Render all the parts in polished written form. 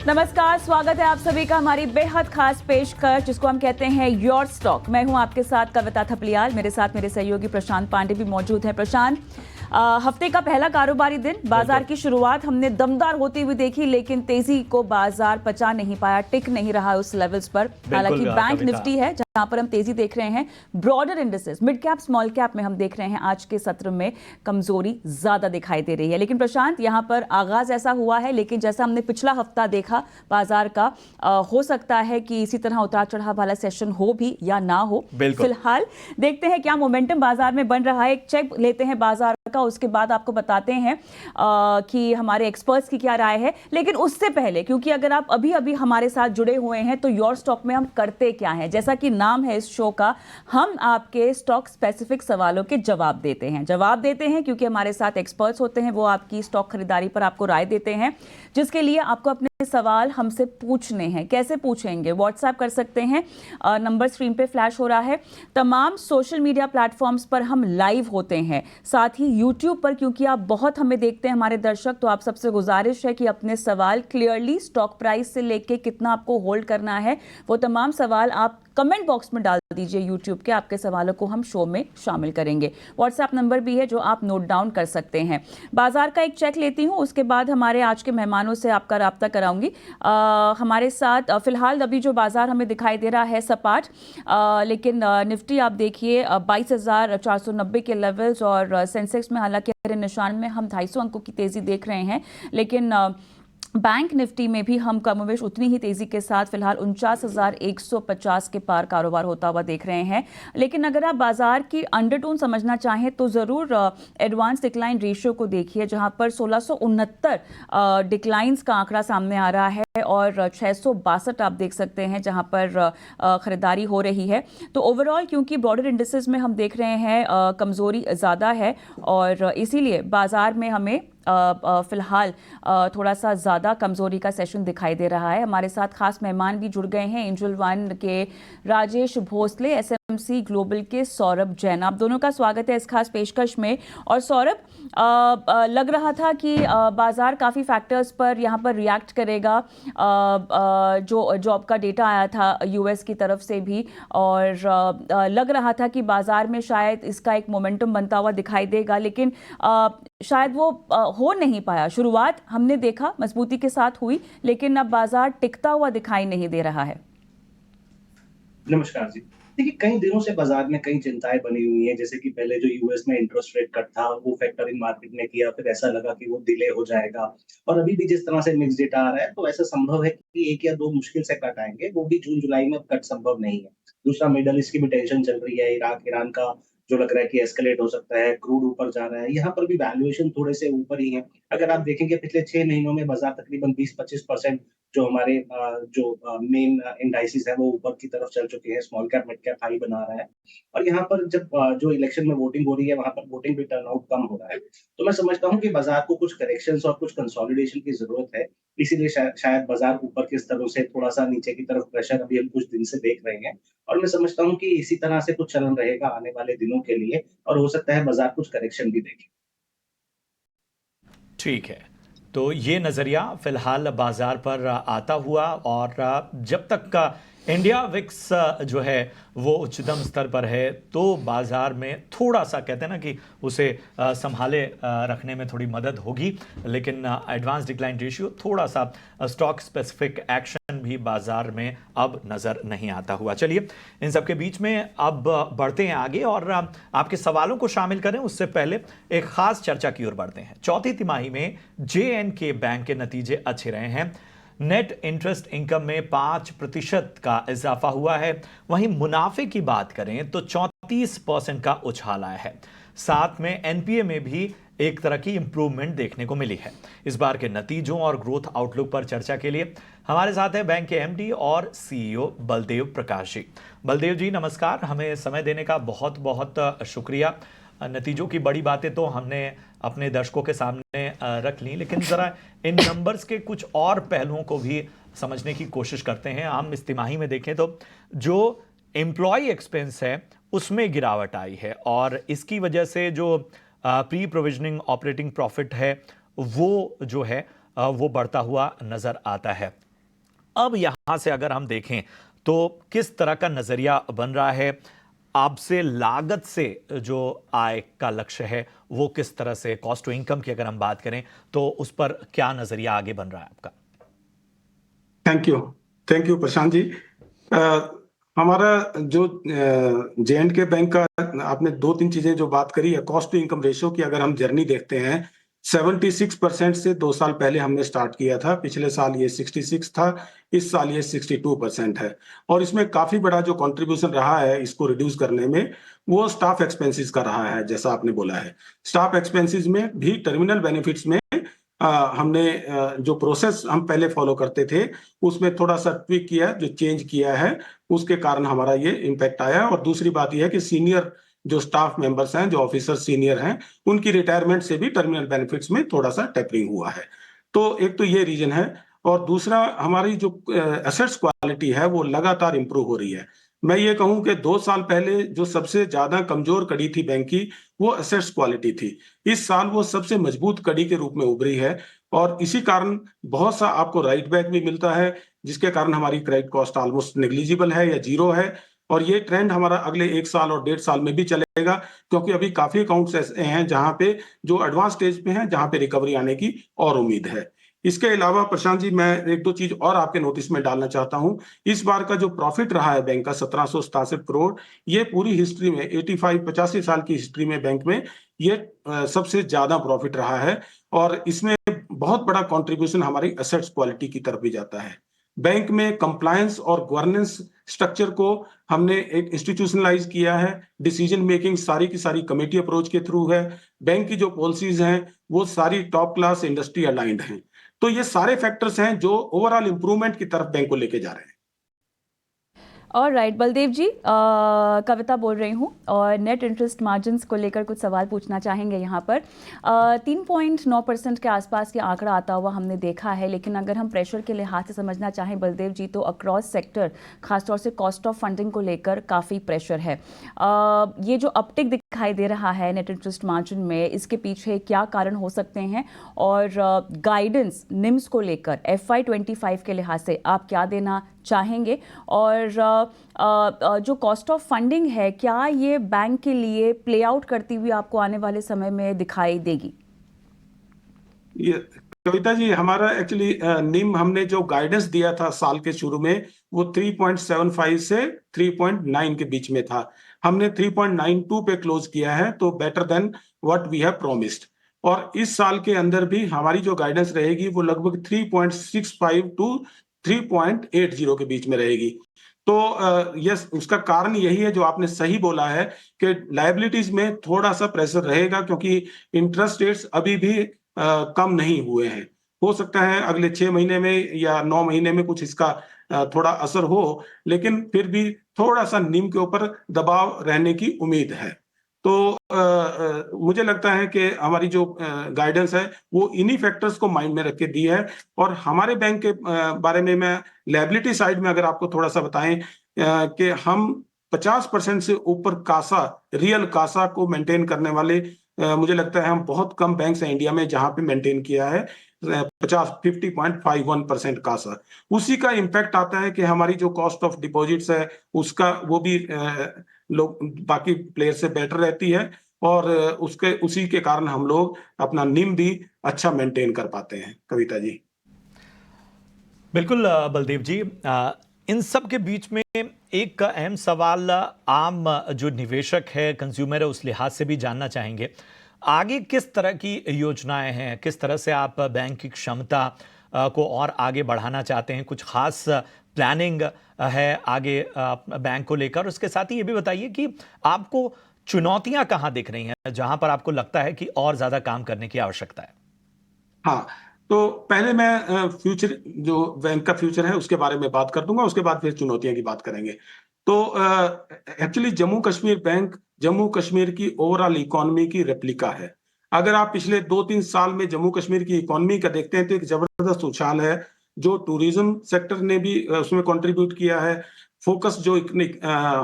नमस्कार, स्वागत है आप सभी का हमारी बेहद खास पेशकश जिसको हम कहते हैं योर स्टॉक। मैं हूं आपके साथ कविता थपलियाल, मेरे साथ मेरे सहयोगी प्रशांत पांडे भी मौजूद हैं। प्रशांत, हफ्ते का पहला कारोबारी दिन, बाजार की शुरुआत हमने दमदार होती हुई देखी, लेकिन तेजी को बाजार पचा नहीं पाया, टिक नहीं रहा उस लेवल्स पर। हालांकि बैंक निफ्टी है जहां पर हम तेजी देख रहे हैं। Broader indices, mid cap small cap में हम देख रहे हैं आज के सत्र में कमजोरी ज्यादा दिखाई दे रही है। लेकिन प्रशांत, यहां पर आगाज ऐसा हुआ है, लेकिन जैसा हमने पिछला हफ्ता देखा बाजार का, हो सकता है कि इसी तरह उतार चढ़ाव वाला सेशन हो भी या ना हो। फिलहाल देखते हैं क्या मोमेंटम बाजार में बन रहा है। एक चेक लेते हैं बाजार का, उसके बाद आपको बताते हैं कि हमारे एक्सपर्ट्स की क्या राय है। लेकिन उससे पहले, क्योंकि अगर आप अभी अभी हमारे साथ जुड़े हुए हैं तो योर स्टॉक में हम करते क्या हैं, जैसा कि नाम है इस शो का, हम आपके स्टॉक स्पेसिफिक सवालों के जवाब देते हैं क्योंकि हमारे साथ एक्सपर्ट्स होते हैं, वो आपकी स्टॉक खरीदारी पर आपको राय देते हैं, जिसके लिए आपको अपने सवाल हमसे पूछने हैं। कैसे पूछेंगे? व्हाट्सएप कर सकते हैं, नंबर स्क्रीन पे फ्लैश हो रहा है। तमाम सोशल मीडिया प्लेटफॉर्म्स पर हम लाइव होते हैं, साथ ही यूट्यूब पर, क्योंकि आप बहुत हमें देखते हैं हमारे दर्शक, तो आप सबसे गुजारिश है कि अपने सवाल क्लियरली स्टॉक प्राइस से लेके कितना आपको होल्ड करना है, वो तमाम सवाल आप कमेंट बॉक्स में डाल दीजिए यूट्यूब के। आपके सवालों को हम शो में शामिल करेंगे। व्हाट्सएप नंबर भी है जो आप नोट डाउन कर सकते हैं। बाजार का एक चेक लेती हूं, उसके बाद हमारे आज के मेहमानों से आपका राब्ता कराऊंगी। हमारे साथ फिलहाल अभी जो बाजार हमें दिखाई दे रहा है सपाट, लेकिन निफ्टी आप देखिए 22,490 के लेवल्स, और सेंसेक्स में हालांकि हरे निशान में हम 250 अंकों की तेजी देख रहे हैं, लेकिन बैंक निफ्टी में भी हम कमोवेश उतनी ही तेजी के साथ फिलहाल 49,150 के पार कारोबार होता हुआ देख रहे हैं। लेकिन अगर आप बाजार की अंडरटोन समझना चाहें तो जरूर एडवांस डिक्लाइन रेशियो को देखिए, जहां पर 1669 डिक्लाइंस का आंकड़ा सामने आ रहा है, और 662 आप देख सकते हैं जहां पर खरीदारी हो रही है। तो ओवरऑल क्योंकि ब्रॉडर इंडेसेस में हम देख रहे हैं कमजोरी ज़्यादा है, और इसीलिए बाजार में हमें फिलहाल थोड़ा सा ज़्यादा कमज़ोरी का सेशन दिखाई दे रहा है। हमारे साथ खास मेहमान भी जुड़ गए हैं, एंजल वन के राजेश भोसले, एसएमसी ग्लोबल के सौरभ जैन। आप दोनों का स्वागत है इस खास पेशकश में। और सौरभ, लग रहा था कि बाजार काफ़ी फैक्टर्स पर यहाँ पर रिएक्ट करेगा, जो जॉब का डेटा आया था यूएस की तरफ से भी, और लग रहा था कि बाजार में शायद इसका एक मोमेंटम बनता हुआ दिखाई देगा, लेकिन शायद वो हो नहीं पाया। शुरुआत हमने देखा मजबूती के साथ हुई, लेकिन अब बाजार टिकता हुआ दिखाई नहीं दे रहा है। नमस्कार जी। देखिए, कई दिनों से बाजार में कई चिंताएं बनी हुई हैं, जैसे कि पहले जो यूएस में इंटरेस्ट रेट कट था वो फैक्टरिंग मार्केट ने किया, फिर ऐसा लगा कि वो डिले हो जाएगा, और अभी भी जिस तरह से मिक्स डेटा आ रहा है तो ऐसा संभव है कि एक या दो मुश्किल से कट आएंगे, वो भी जून जुलाई में कट संभव नहीं है। दूसरा, मिडल ईस्ट की भी टेंशन चल रही है, इराक ईरान का जो लग रहा है कि एस्केलेट हो सकता है, क्रूड ऊपर जा रहा है, यहाँ पर भी वैल्यूएशन थोड़े से ऊपर ही है। अगर आप देखेंगे पिछले 6 महीनों में बाजार तकरीबन 20-25% जो हमारे मेन इंडाइसिस है वो ऊपर की तरफ चल चुके हैं, small cap mid cap high बना रहा है। और यहाँ पर जब जो इलेक्शन में वोटिंग हो रही है, वहाँ पर वोटिंग भी टर्नआउट कम हो रहा है। तो मैं समझता हूँ कि बाजार को कुछ करेक्शंस और कुछ कंसोलिडेशन की जरूरत है। इसीलिए शायद बाजार ऊपर के स्तरों से थोड़ा सा नीचे की तरफ प्रेशर अभी हम कुछ दिन से देख रहे हैं, और मैं समझता हूँ कि इसी तरह से कुछ चलन रहेगा आने वाले दिनों के लिए, और हो सकता है बाजार कुछ करेक्शन भी देखे। ठीक है, तो ये नज़रिया फिलहाल बाजार पर आता हुआ, और जब तक का इंडिया विक्स जो है वो उच्चतम स्तर पर है तो बाजार में थोड़ा सा कहते हैं ना कि उसे संभाले रखने में थोड़ी मदद होगी। लेकिन एडवांस डिक्लाइन रेशियो, थोड़ा सा स्टॉक स्पेसिफिक एक्शन भी बाजार में अब नज़र नहीं आता हुआ। चलिए, इन सब के बीच में अब बढ़ते हैं आगे और आपके सवालों को शामिल करें उससे पहले एक खास चर्चा की ओर बढ़ते हैं। चौथी तिमाही में JNK बैंक के नतीजे अच्छे रहे हैं। नेट इंटरेस्ट इनकम में 5% का इजाफा हुआ है। वहीं मुनाफे की बात करें तो 34% का उछाल आया है। साथ में एनपीए में भी एक तरह की इंप्रूवमेंट देखने को मिली है। इस बार के नतीजों और ग्रोथ आउटलुक पर चर्चा के लिए हमारे साथ है बैंक के एमडी और सीईओ बलदेव प्रकाश जी। बलदेव जी नमस्कार, हमें समय देने का बहुत बहुत शुक्रिया। नतीजों की बड़ी बातें तो हमने अपने दर्शकों के सामने रख ली, लेकिन ज़रा इन नंबर्स के कुछ और पहलुओं को भी समझने की कोशिश करते हैं। हम इस तिमाही में देखें तो जो एम्प्लॉय एक्सपेंस है उसमें गिरावट आई है, और इसकी वजह से जो प्री प्रोविजनिंग ऑपरेटिंग प्रॉफिट है वो जो है वो बढ़ता हुआ नज़र आता है। अब यहां से अगर हम देखें तो किस तरह का नजरिया बन रहा है आपसे, लागत से जो आय का लक्ष्य है वो किस तरह से, कॉस्ट टू इनकम की अगर हम बात करें तो उस पर क्या नजरिया आगे बन रहा है आपका? Thank you Prashant ji. अ, हमारा जो जे एंड के बैंक का, आपने दो तीन चीजें जो बात करी है, कॉस्ट टू इनकम रेशियो की अगर हम जर्नी देखते हैं, 76% से 2 साल पहले हमने स्टार्ट किया था। पिछले साल ये 66 था, इस साल ये 62% है। और इसमें काफी बड़ा जो कंट्रीब्यूशन रहा है इसको रिड्यूस करने में, वो स्टाफ एक्सपेंसेस का रहा है। जैसा आपने बोला है, स्टाफ एक्सपेंसेस में भी टर्मिनल बेनिफिट्स में हमने जो प्रोसेस हम पहले फॉलो करते थे उसमें थोड़ा सा ट्विक किया, जो चेंज किया है उसके कारण हमारा ये इम्पैक्ट आया। और दूसरी बात यह है कि सीनियर जो स्टाफ मेंबर्स हैं, जो ऑफिसर सीनियर हैं, उनकी रिटायरमेंट से भी टर्मिनल बेनिफिट्स में थोड़ा सा टेपरिंग हुआ है। तो एक तो ये रीजन है। और दूसरा, हमारी जो एसेट्स क्वालिटी है वो लगातार इंप्रूव हो रही है। मैं ये कहूं कि 2 साल पहले जो सबसे ज्यादा कमजोर कड़ी थी बैंक की, वो एसेट्स क्वालिटी थी। इस साल वो सबसे मजबूत कड़ी के रूप में उभरी है। और इसी कारण बहुत सा आपको राइट बैक भी मिलता है, जिसके कारण हमारी क्रेडिट कॉस्ट ऑलमोस्ट नेग्लिजिबल है या जीरो है। और ये ट्रेंड हमारा अगले 1 साल और 1.5 साल में भी चलेगा, क्योंकि अभी काफी अकाउंट्स ऐसे हैं जहां पे जो एडवांस स्टेज पे हैं, जहां पे रिकवरी आने की और उम्मीद है। इसके अलावा प्रशांत जी, मैं एक दो चीज और आपके नोटिस में डालना चाहता हूं। इस बार का जो प्रॉफिट रहा है बैंक का 1767 करोड़, ये पूरी हिस्ट्री में 85 साल की हिस्ट्री में बैंक में ये सबसे ज्यादा प्रॉफिट रहा है। और इसमें बहुत बड़ा कंट्रीब्यूशन हमारी एसेट्स क्वालिटी की तरफ भी जाता है। बैंक में कंप्लायंस और गवर्नेंस स्ट्रक्चर को हमने एक इंस्टीट्यूशनलाइज किया है। डिसीजन मेकिंग सारी की सारी कमेटी अप्रोच के थ्रू है। बैंक की जो पॉलिसीज हैं वो सारी टॉप क्लास इंडस्ट्री अलाइंड हैं। तो ये सारे फैक्टर्स हैं जो ओवरऑल इंप्रूवमेंट की तरफ बैंक को लेके जा रहे हैं। और राइट बलदेव जी, कविता बोल रही हूँ और नेट इंटरेस्ट मार्जिन्स को लेकर कुछ सवाल पूछना चाहेंगे यहाँ पर। 3.9% के आसपास ये आंकड़ा आता हुआ हमने देखा है, लेकिन अगर हम प्रेशर के लिहाज से समझना चाहें बलदेव जी, तो अक्रॉस सेक्टर खासतौर से कॉस्ट ऑफ फंडिंग को लेकर काफ़ी प्रेशर है। ये जो अपटिक दिखाई दे रहा है नेट इंटरेस्ट मार्जिन में, इसके पीछे क्या कारण हो सकते हैं? और गाइडेंस निम्स को लेकर FY25 के लिहाज से आप क्या देना चाहेंगे? और जो कॉस्ट ऑफ फंडिंग है, क्या ये बैंक के लिए प्ले आउट करती हुई आपको आने वाले समय में दिखाई देगी? ये कविता जी, हमारा एक्चुअली निम हमने जो गाइडेंस दिया था साल के शुरू में, वो 3.75 से 3.9 के बीच में था। हमने 3.92 पे क्लोज किया है, तो better than what we have promised. और इस साल के अंदर भी हमारी जो गाइडेंस रहेगी वो लगभग 3.65 टू 3.80 के बीच में रहेगी। तो यस, उसका कारण यही है जो आपने सही बोला है कि लायबिलिटीज में थोड़ा सा प्रेशर रहेगा, क्योंकि इंटरेस्ट रेट्स अभी भी कम नहीं हुए हैं। हो सकता है अगले 6 महीने में या 9 महीने में कुछ इसका थोड़ा असर हो, लेकिन फिर भी थोड़ा सा निम के ऊपर दबाव रहने की उम्मीद है। तो मुझे लगता है कि हमारी जो गाइडेंस है वो इन्हीं फैक्टर्स को माइंड में रख के दी है। और हमारे बैंक के बारे में मैं लायबिलिटी साइड में अगर आपको थोड़ा सा बताएं, कि हम 50% से ऊपर कासा, रियल कासा को मेंटेन करने वाले, मुझे लगता है हम बहुत कम बैंक्स हैं इंडिया में जहां पे मेंटेन किया है 50% कासा। उसी का इम्पैक्ट आता है कि हमारी जो कॉस्ट ऑफ डिपॉजिट्स है उसका, वो भी लोग बाकी प्लेयर से बेटर रहती है। और उसी के कारण हम लोग अपना निम भी अच्छा मेंटेन कर पाते हैं। कविता जी। बिल्कुल बलदेव जी, इन सब के बीच में एक अहम सवाल आम जो निवेशक है, कंज्यूमर है, उस लिहाज से भी जानना चाहेंगे, आगे किस तरह की योजनाएं हैं, किस तरह से आप बैंक की क्षमता को और आगे बढ़ाना चाहते हैं? कुछ खास प्लानिंग है आगे बैंक को लेकर? उसके साथ ही ये भी बताइए कि आपको चुनौतियां कहां दिख रही हैं, जहां पर आपको लगता है कि और ज्यादा काम करने की आवश्यकता है? हाँ, तो पहले मैं फ्यूचर, जो बैंक का फ्यूचर है उसके बारे में बात कर दूंगा, उसके बाद फिर चुनौतियां की बात करेंगे। तो एक्चुअली जम्मू कश्मीर बैंक जम्मू कश्मीर की ओवरऑल इकोनॉमी की रेप्लिका है। अगर आप पिछले 2-3 साल में जम्मू कश्मीर की इकोनॉमी का देखते हैं तो एक जबरदस्त उछाल है। जो टूरिज्म सेक्टर ने भी उसमें कंट्रीब्यूट किया है। फोकस जो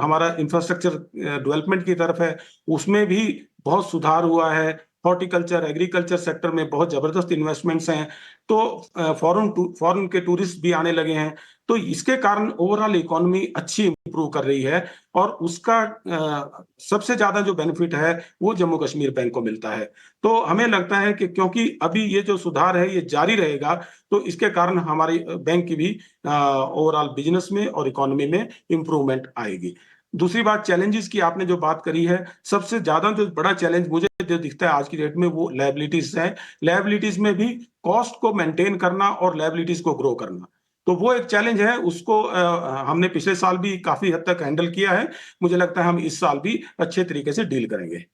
हमारा इंफ्रास्ट्रक्चर डेवलपमेंट की तरफ है, उसमें भी बहुत सुधार हुआ है। हॉर्टिकल्चर, एग्रीकल्चर सेक्टर में बहुत जबरदस्त इन्वेस्टमेंट्स हैं। तो फॉरेन के टूरिस्ट भी आने लगे हैं। तो इसके कारण ओवरऑल इकोनॉमी अच्छी इंप्रूव कर रही है और उसका सबसे ज्यादा जो बेनिफिट है वो जम्मू कश्मीर बैंक को मिलता है। तो हमें लगता है कि क्योंकि अभी ये जो सुधार है ये जारी रहेगा, तो इसके कारण हमारी बैंक की भी ओवरऑल बिजनेस में और इकोनॉमी में इंप्रूवमेंट आएगी। दूसरी बात, चैलेंजेस की आपने जो बात करी है, सबसे ज्यादा जो बड़ा चैलेंज मुझे जो दिखता है आज की डेट में वो लायबिलिटीज है। लायबिलिटीज में भी कॉस्ट को मेंटेन करना और लायबिलिटीज को ग्रो करना, तो वो एक चैलेंज है। उसको हमने पिछले साल भी काफी हद तक हैंडल किया है। मुझे लगता है हम इस साल भी अच्छे तरीके से डील करेंगे।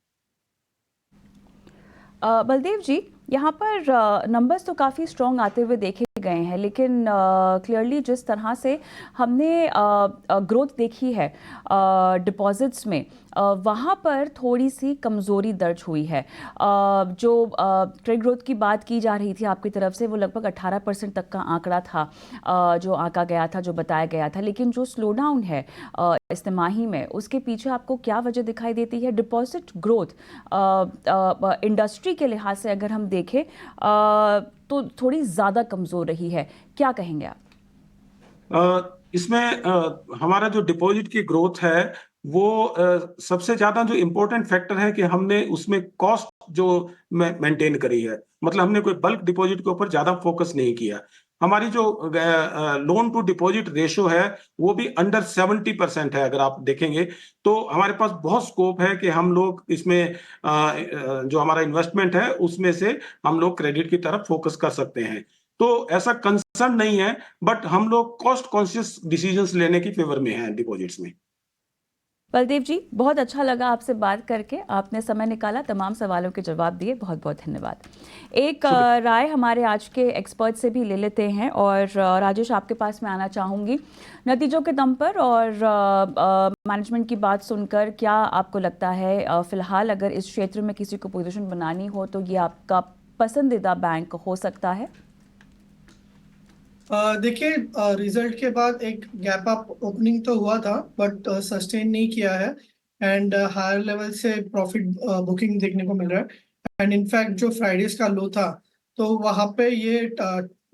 बलदेव जी, यहाँ पर नंबर्स तो काफ़ी स्ट्रॉन्ग आते हुए देखे गए हैं, लेकिन क्लियरली जिस तरह से हमने ग्रोथ देखी है डिपॉजिट्स में, वहाँ पर थोड़ी सी कमज़ोरी दर्ज हुई है। जो ट्रेड ग्रोथ की बात की जा रही थी आपकी तरफ से, वो लगभग 18% तक का आंकड़ा था जो आंका गया था, जो बताया गया था। लेकिन जो स्लो डाउन है इस तिमाही में, उसके पीछे आपको क्या वजह दिखाई देती है? डिपॉजिट ग्रोथ इंडस्ट्री के लिहाज से अगर हम देखें तो थोड़ी ज़्यादा कमज़ोर रही है, क्या कहेंगे आप? इसमें हमारा जो डिपॉजिट की ग्रोथ है वो सबसे ज्यादा जो इम्पोर्टेंट फैक्टर है कि हमने उसमें कॉस्ट जो मेंटेन करी है। मतलब हमने कोई बल्क डिपॉजिट के ऊपर ज्यादा फोकस नहीं किया। हमारी जो लोन टू डिपॉजिट रेशो है वो भी अंडर 70% है। अगर आप देखेंगे तो हमारे पास बहुत स्कोप है कि हम लोग इसमें जो हमारा इन्वेस्टमेंट है उसमें से हम लोग क्रेडिट की तरफ फोकस कर सकते हैं। तो ऐसा कंसर्न नहीं है, बट हम लोग कॉस्ट कॉन्शियस डिसीजंस लेने की फेवर में हैं डिपॉजिट्स में। बलदेव जी, बहुत अच्छा लगा आपसे बात करके। आपने समय निकाला, तमाम सवालों के जवाब दिए, बहुत बहुत धन्यवाद। एक राय हमारे आज के एक्सपर्ट से भी ले लेते हैं, और राजेश, आपके पास मैं आना चाहूँगी। नतीजों के दम पर और मैनेजमेंट की बात सुनकर क्या आपको लगता है, फिलहाल अगर इस क्षेत्र में किसी को पोजीशन बनानी हो तो ये आपका पसंदीदा बैंक हो सकता है? देखिए, रिजल्ट के बाद एक गैप अप ओपनिंग तो हुआ था, बट सस्टेन नहीं किया है। एंड हायर लेवल से प्रॉफिट बुकिंग देखने को मिल रहा है। एंड इनफैक्ट जो फ्राइडेज का लो था तो वहां पे ये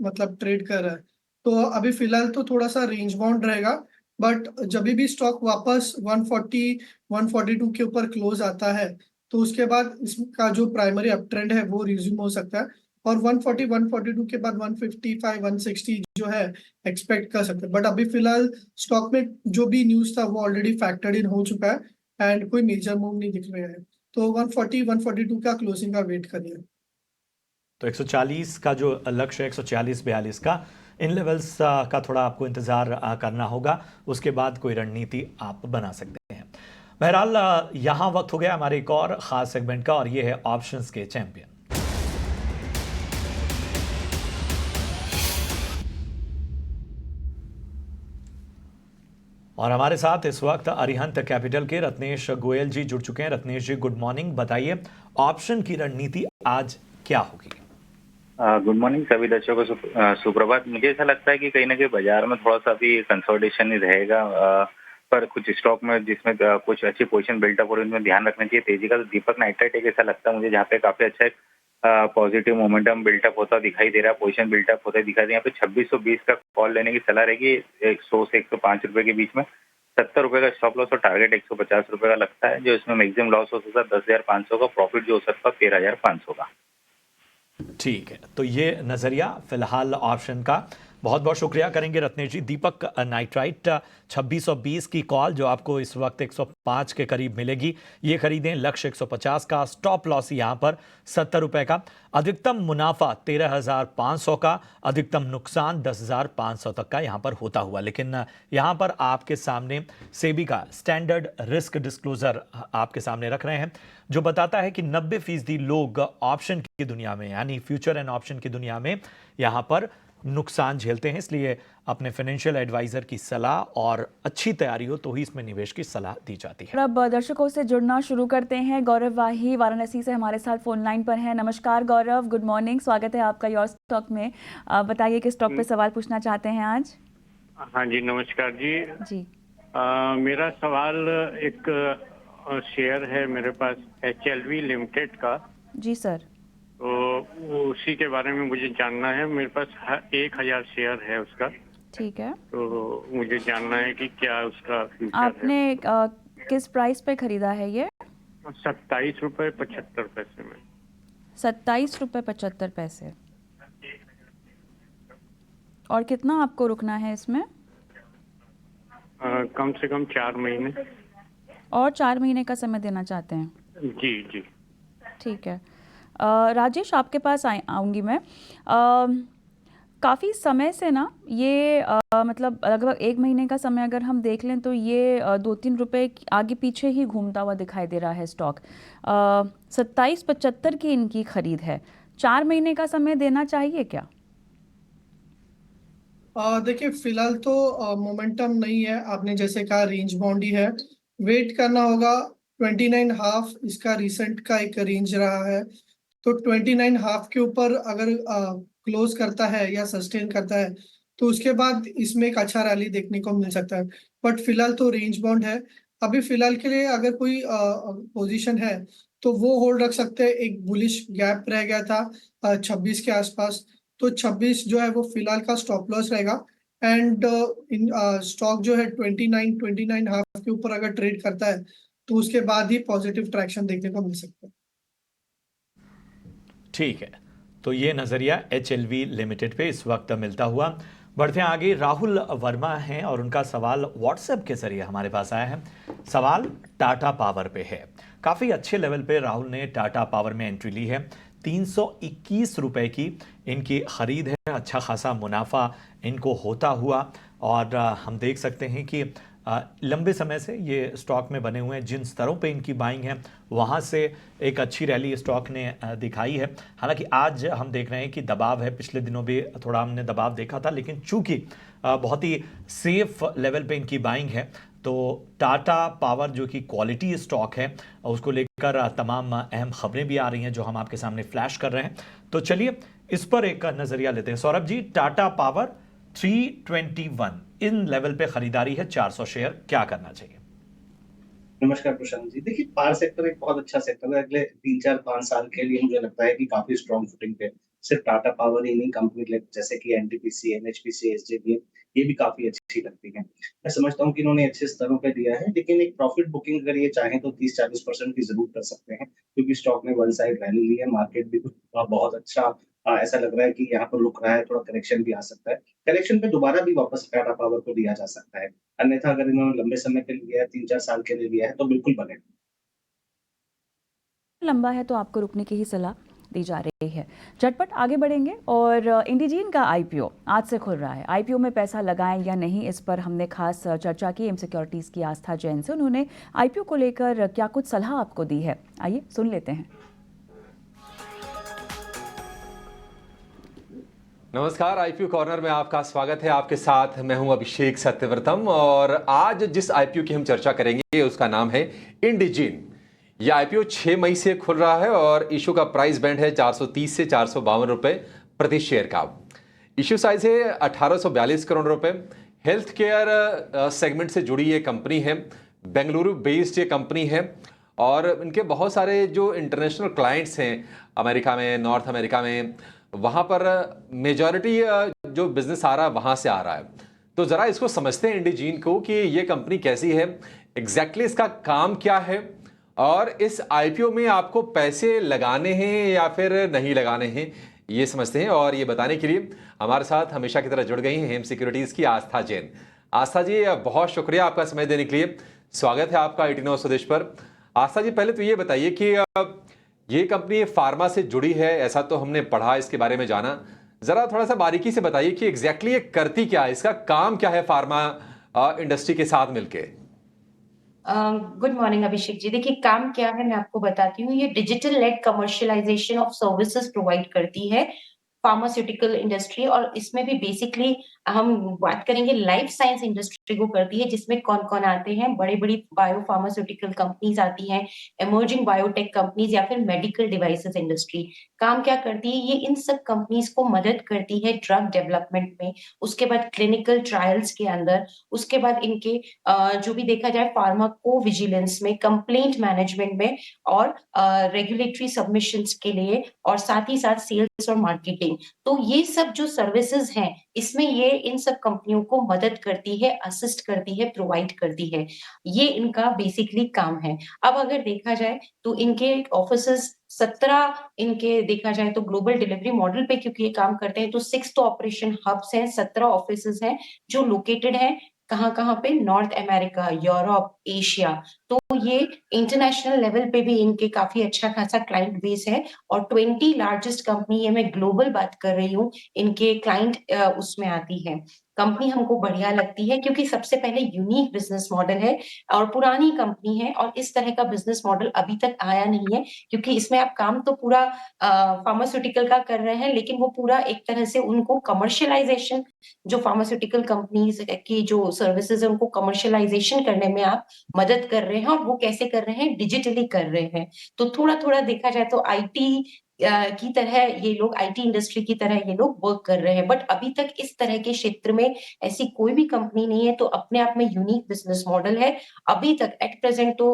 मतलब ट्रेड कर रहा है। तो अभी फिलहाल तो थोड़ा सा रेंज बाउंड रहेगा, बट जब भी स्टॉक वापस 140 142 के ऊपर क्लोज आता है तो उसके बाद इसका जो प्राइमरी अप ट्रेंड है वो रिज्यूम हो सकता है। और 140 142 के बाद 155 160 जो है एक्सपेक्ट कर सकते हैं। बट अभी फिलहाल स्टॉक में जो भी न्यूज था वो ऑलरेडी फैक्टर्ड इन हो चुका है एंड कोई मेजर मूव नहीं दिख रहा है। तो 140 142 का क्लोजिंग का वेट करिए। तो 140 का जो लक्ष्य है, 140 42 का, इन लेवल्स का थोड़ा आपको इंतजार करना होगा। उसके बाद कोई रणनीति आप बना सकते हैं। बहरहाल यहाँ वक्त हो गया हमारे एक और खास सेगमेंट का, और ये है ऑप्शंस के चैंपियन। और हमारे साथ इस वक्त अरिहंत कैपिटल के रत्नेश गोयल जी जुड़ चुके हैं। रत्नेश जी, गुड मॉर्निंग। बताइए, ऑप्शन की रणनीति आज क्या होगी? गुड मॉर्निंग सभी दर्शकों को, सुप्रभात। मुझे ऐसा लगता है कि कहीं ना कहीं बाजार में थोड़ा सा भी कंसोलिडेशन ही रहेगा, पर कुछ स्टॉक में जिसमें कुछ अच्छी पोजीशन बिल्टअप और उनमें ध्यान रखना चाहिए तेजी का। तो दीपक नाइट्राइट एक ऐसा लगता है मुझे जहाँ पे काफी अच्छा एक पॉजिटिव मोमेंटम बिल्टअप होता दिखाई दे रहा है, पोजीशन बिल्टअप होता दिखाई दे रहा है। यहाँ पे 2620 का कॉल लेने की सलाह रहेगी। 100 से 105 रुपए के बीच में 70 रुपए का स्टॉप लॉस और टारगेट 150 रुपए का लगता है। जो इसमें मैक्सिमम लॉस हो सकता है 10,500 का, प्रॉफिट जो हो सकता है 13,500 का। ठीक है, तो ये नजरिया फिलहाल ऑप्शन का। बहुत बहुत शुक्रिया करेंगे रत्नेश जी। दीपक नाइट्राइट 2620 की कॉल जो आपको इस वक्त 105 के करीब मिलेगी, ये खरीदें। लक्ष्य 150 का, स्टॉप लॉस यहाँ पर 70 रुपए का, अधिकतम मुनाफा 13,500 का, अधिकतम नुकसान 10,500 तक का यहाँ पर होता हुआ। लेकिन यहाँ पर आपके सामने सेबी का स्टैंडर्ड रिस्क डिस्क्लोजर आपके सामने रख रहे हैं, जो बताता है कि 90% लोग ऑप्शन की दुनिया में, यानी फ्यूचर एंड ऑप्शन की दुनिया में यहाँ पर नुकसान झेलते हैं। इसलिए अपने फाइनेंशियल एडवाइजर की सलाह और अच्छी तैयारी हो तो ही इसमें निवेश की सलाह दी जाती है। अब दर्शकों से जुड़ना शुरू करते हैं। गौरव वाही वाराणसी से हमारे साथ फोन लाइन पर हैं। नमस्कार गौरव, गुड मॉर्निंग, स्वागत है आपका योर स्टॉक में। बताइए किस स्टॉक पे सवाल पूछना चाहते हैं आज? हाँ जी, नमस्कार जी। जी मेरा सवाल, एक शेयर है मेरे पास HLV लिमिटेड का, जी सर। तो वो उसी के बारे में मुझे जानना है। मेरे पास 1000 शेयर है उसका, ठीक है। तो मुझे जानना है कि क्या उसका फ्यूचर है। आपने किस प्राइस पे खरीदा है ये? 27 रुपये 75 पैसे में। 27 रुपये 75 पैसे। और कितना आपको रुकना है इसमें? कम से कम 4 महीने। और 4 महीने का समय देना चाहते हैं? जी जी। ठीक है। राजेश, आपके पास आऊँगी मैं। काफ़ी समय से ना ये मतलब लगभग 1 महीने का समय अगर हम देख लें तो ये 2-3 रुपए आगे पीछे ही घूमता हुआ दिखाई दे रहा है स्टॉक। 27.75 की इनकी खरीद है। 4 महीने का समय देना चाहिए क्या? देखिए फिलहाल तो मोमेंटम नहीं है, आपने जैसे कहा रेंज बाउंड ही है, वेट करना होगा। 29.5 इसका रिसेंट का एक रेंज रहा है, तो 29.5 के ऊपर अगर क्लोज करता है या सस्टेन करता है तो उसके बाद इसमें एक अच्छा रैली देखने को मिल सकता है। बट फिलहाल तो रेंज बाउंड है। अभी फिलहाल के लिए अगर कोई पोजीशन है तो वो होल्ड रख सकते हैं। एक बुलिश गैप रह गया था 26 के आसपास, तो 26 जो है वो फिलहाल का स्टॉप लॉस रहेगा। एंड इन स्टॉक जो है 29.5 के ऊपर अगर ट्रेड करता है तो उसके बाद ही पॉजिटिव ट्रैक्शन देखने को मिल सकता है। ठीक है, तो ये नज़रिया HLV लिमिटेड पे इस वक्त मिलता हुआ। बढ़ते हैं आगे। राहुल वर्मा हैं और उनका सवाल व्हाट्सएप के जरिए हमारे पास आया है। सवाल टाटा पावर पे है। काफ़ी अच्छे लेवल पे राहुल ने टाटा पावर में एंट्री ली है। 321 रुपए की इनकी खरीद है। अच्छा खासा मुनाफा इनको होता हुआ, और हम देख सकते हैं कि लंबे समय से ये स्टॉक में बने हुए हैं। जिन स्तरों पे इनकी बाइंग है वहाँ से एक अच्छी रैली स्टॉक ने दिखाई है। हालांकि आज हम देख रहे हैं कि दबाव है। पिछले दिनों भी थोड़ा हमने दबाव देखा था, लेकिन चूंकि बहुत ही सेफ लेवल पे इनकी बाइंग है, तो टाटा पावर जो कि क्वालिटी स्टॉक है उसको लेकर तमाम अहम खबरें भी आ रही हैं जो हम आपके सामने फ्लैश कर रहे हैं। तो चलिए इस पर एक नज़रिया लेते हैं। Saurabh ji, Tata power 321 in level पे खरीदारी है 400 शेयर, क्या करना चाहिए? नमस्कार प्रशांत जी। देखिए, पावर सेक्टर एक बहुत अच्छा सेक्टर है। अगले 3-4-5 साल के लिए मुझे लगता है कि काफी स्ट्रॉन्ग फुटिंग पे। सिर्फ टाटा पावर ही नहीं, कंपनी जैसे कि एनटीपीसी, एनएचपीसी, एसजेवीएन, ये भी काफी अच्छी लगती है। मैं समझता हूँ कि इन्होंने अच्छे स्तरों पे दिया है, लेकिन एक प्रॉफिट बुकिंग अगर ये चाहें तो 30-40% की जरूर कर सकते हैं, क्योंकि स्टॉक ने वन साइड रैली ली है। मार्केट भी बहुत अच्छा ऐसा लग रहा है कि यहाँ पर रुक रहा है, थोड़ा करेक्शन भी आ सकता है। करेक्शन पे दोबारा भी वापस टाटा पावर को दिया जा सकता है। अन्यथा अगर इन्होंने लंबे समय के लिए लिया है, 3-4 साल के लिए लिया है, तो बिल्कुल बने। लंबा है तो आपको रुकने की ही सलाह दी जा रही है। झटपट आगे बढ़ेंगे और इंडिजीन का आईपीओ आज से खुल रहा है। आईपीओ में पैसा लगाएं या नहीं, इस पर हमने खास चर्चा की एम सिक्योरिटीज़ की आस्था जैन से। उन्होंने आईपीओ को लेकर क्या कुछ सलाह आपको दी है, आइए सुन लेते हैं। नमस्कार, आईपीओ कॉर्नर में आपका स्वागत है। आपके साथ मैं हूं अभिषेक सत्यव्रतम, और आज जिस आईपीओ की हम चर्चा करेंगे उसका नाम है इंडिजीन। यह आईपीओ 6 मई से खुल रहा है और इशू का प्राइस बैंड है 430 से 452 रुपए प्रति शेयर का। इशू साइज है 1842 करोड़ रुपए। हेल्थ केयर सेगमेंट से जुड़ी ये कंपनी है। बेंगलुरु बेस्ड ये कंपनी है और इनके बहुत सारे जो इंटरनेशनल क्लाइंट्स हैं अमेरिका में, नॉर्थ अमेरिका में, वहाँ पर मेजॉरिटी जो बिजनेस आ रहा है वहाँ से आ रहा है। तो ज़रा इसको समझते हैं इंडिजीन को कि ये कंपनी कैसी है, एग्जैक्टली इसका काम क्या है, और इस आईपीओ में आपको पैसे लगाने हैं या फिर नहीं लगाने हैं, ये समझते हैं। और ये बताने के लिए हमारे साथ हमेशा की तरह जुड़ गई हैं हेम सिक्योरिटीज़ की आस्था जैन। आस्था जी, बहुत शुक्रिया आपका समय देने के लिए। स्वागत है आपका 89 स्वदेश पर। आस्था जी, पहले तो ये बताइए कि ये कंपनी फार्मा से जुड़ी है, ऐसा तो हमने पढ़ा, इसके बारे में जाना। जरा थोड़ा सा बारीकी से बताइए कि एग्जैक्टली ये करती क्या है, इसका काम क्या है फार्मा इंडस्ट्री के साथ मिलके। Good morning Abhishek ji. देखिए काम क्या है मैं आपको बताती हूँ। ये digital led commercialisation of services provide करती है फार्मास्यूटिकल इंडस्ट्री, और इसमें भी बेसिकली हम बात करेंगे लाइफ साइंस इंडस्ट्री को करती है, जिसमें कौन-कौन आते हैं, बड़ी-बड़ी बायो फार्मास्यूटिकल कंपनीज आती हैं, इमर्जिंग बायोटेक कंपनीज या फिर मेडिकल डिवाइसेस इंडस्ट्री। काम क्या करती है? ये इन सब कंपनीज को मदद करती है ड्रग डेवलपमेंट में, उसके बाद क्लिनिकल ट्रायल्स के अंदर, उसके बाद इनके जो भी देखा जाए फार्माकोविजिलेंस में, कंप्लेंट मैनेजमेंट में और रेगुलेटरी सबमिशंस के लिए, और साथ ही साथ सेल्स और मार्केटिंग। तो ये सब जो सर्विसेज हैं, इसमें ये इन सब कंपनियों को मदद करती है, असिस्ट करती है, प्रोवाइड करती है। ये इनका बेसिकली काम है। अब अगर देखा जाए तो इनके ऑफिसेस 17 इनके देखा जाए तो ग्लोबल डिलीवरी मॉडल पे क्योंकि ये काम करते हैं, तो 6 तो ऑपरेशन हब्स हैं, 17 ऑफिसेस हैं जो लोकेटेड हैं कहाँ-कहाँ पे? North America, Europe, Asia. तो ये इंटरनेशनल लेवल पे भी इनके काफ़ी अच्छा खासा क्लाइंट बेस है, और 20 लार्जेस्ट कंपनी, ये मैं ग्लोबल बात कर रही हूँ, इनके क्लाइंट उसमें आती है। कंपनी हमको बढ़िया लगती है क्योंकि सबसे पहले यूनिक बिज़नेस मॉडल है और पुरानी कंपनी है, और इस तरह का बिज़नेस मॉडल अभी तक आया नहीं है, क्योंकि इसमें आप काम तो पूरा फार्मास्यूटिकल का कर रहे हैं, लेकिन वो पूरा एक तरह से उनको कमर्शियलाइज़ेशन, जो फार्मास्यूटिकल कंपनीज़ की जो सर्विसेज़ है, उनको कमर्शियलाइज़ेशन करने में आप मदद कर रहे हैं, और वो कैसे कर रहे हैं? डिजिटली कर रहे हैं। तो थोड़ा-थोड़ा देखा जाए तो आईटी की तरह ये लोग, आईटी इंडस्ट्री की तरह ये लोग वर्क कर रहे हैं, बट अभी तक इस तरह के क्षेत्र में ऐसी कोई भी कंपनी नहीं है, तो अपने आप में यूनिक बिज़नेस मॉडल है। अभी तक एट प्रेज़ेंट तो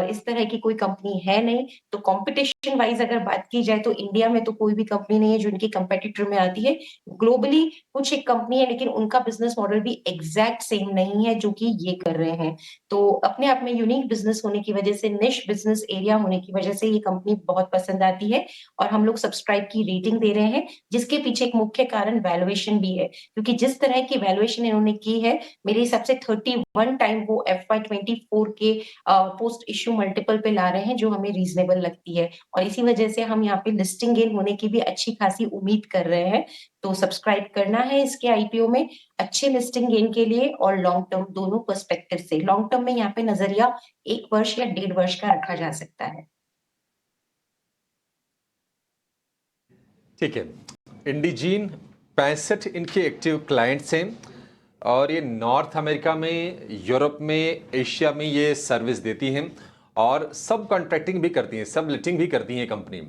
इस तरह की कोई कंपनी है नहीं। तो कॉम्पिटिशन वाइज़ अगर बात की जाए तो इंडिया में तो कोई भी कंपनी नहीं है जो इनके कॉम्पिटिटर में आती है। ग्लोबली कुछ एक कंपनी है, लेकिन उनका बिज़नेस मॉडल भी एग्ज़ैक्ट सेम नहीं है जो कि ये कर रहे हैं। तो अपने आप में यूनिक बिज़नेस होने की वजह से, निश बिज़नेस एरिया होने की वजह से ये कंपनी बहुत पसंद आती है, और हम लोग सब्सक्राइब की रेटिंग दे रहे हैं, जिसके पीछे एक मुख्य कारण वैल्यूएशन भी है। क्योंकि जिस तरह की वैल्यूएशन इन्होंने की है, मेरे हिसाब से 31 टाइम वो FY 24 के पोस्ट इश्यू मल्टीपल पे ला रहे हैं, जो हमें रीज़नेबल लगती है, और इसी वजह से हम यहाँ पे लिस्टिंग गेन होने की भी अच्छी खासी उम्मीद कर रहे हैं। तो सब्सक्राइब करना है इसके आईपीओ में, अच्छे लिस्टिंग गेन के लिए और लॉन्ग टर्म दोनों पर्सपेक्टिव से। लॉन्ग टर्म में यहाँ पे नज़रिया 1 वर्ष या 1.5 वर्ष का रखा जा सकता है। ठीक है। इंडिजीन 65 इनके एक्टिव क्लाइंट्स हैं, और ये नॉर्थ अमेरिका में, यूरोप में, एशिया में ये सर्विस देती हैं, और सब कॉन्ट्रैक्टिंग भी करती हैं, सब लिटिंग भी करती हैं कंपनी।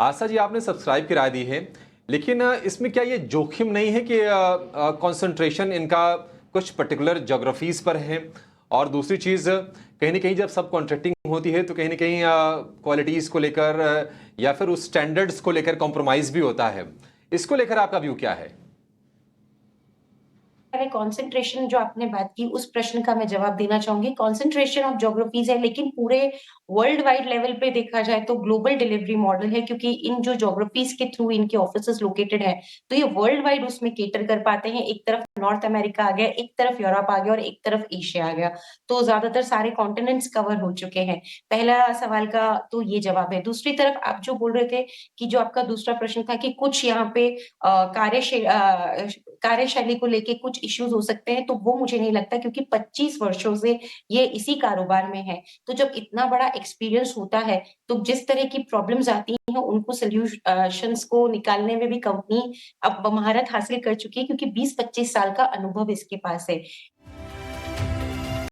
आशा जी, आपने सब्सक्राइब की राय दी है, लेकिन इसमें क्या ये जोखिम नहीं है कि कंसंट्रेशन इनका कुछ पर्टिकुलर ज्योग्राफीज़ पर है? और दूसरी चीज़, कहीं ना कहीं जब सब कॉन्ट्रैक्टिंग होती है तो कहीं ना कहीं क्वालिटीज़ को लेकर या फिर उस स्टैंडर्ड्स को लेकर कॉम्प्रोमाइज़ भी होता है। इसको लेकर आपका व्यू क्या है? पहले कंसंट्रेशन जो आपने बात की, उस प्रश्न का मैं जवाब देना चाहूंगी। कंसंट्रेशन ऑफ ज्योग्राफीज है, लेकिन पूरे वर्ल्ड वाइड लेवल पे देखा जाए तो ग्लोबल डिलीवरी मॉडल है, क्योंकि इन जो ज्योग्राफीज के थ्रू इनके ऑफिसेस लोकेटेड है, तो ये वर्ल्ड वाइड उसमें केटर कर पाते हैं। एक तरफ नॉर्थ अमेरिका आ गया, एक तरफ यूरोप आ गया, और एक तरफ एशिया आ गया, तो ज्यादातर सारे कॉन्टिनेंट्स कवर हो चुके हैं। पहला सवाल का तो ये जवाब है। दूसरी तरफ आप जो बोल रहे थे कि जो आपका दूसरा प्रश्न था कि कुछ यहाँ पे कार्यशैली को लेके कुछ इश्यूज हो सकते हैं, तो वो मुझे नहीं लगता, क्योंकि 25 वर्षों से ये इसी कारोबार में है। तो जब इतना बड़ा एक्सपीरियंस होता है, तो जिस तरह की प्रॉब्लम्स आती हैं, उनको सॉल्यूशंस को निकालने में भी कंपनी अब महारत हासिल कर चुकी है, क्योंकि 20-25 साल का अनुभव इसके पास है।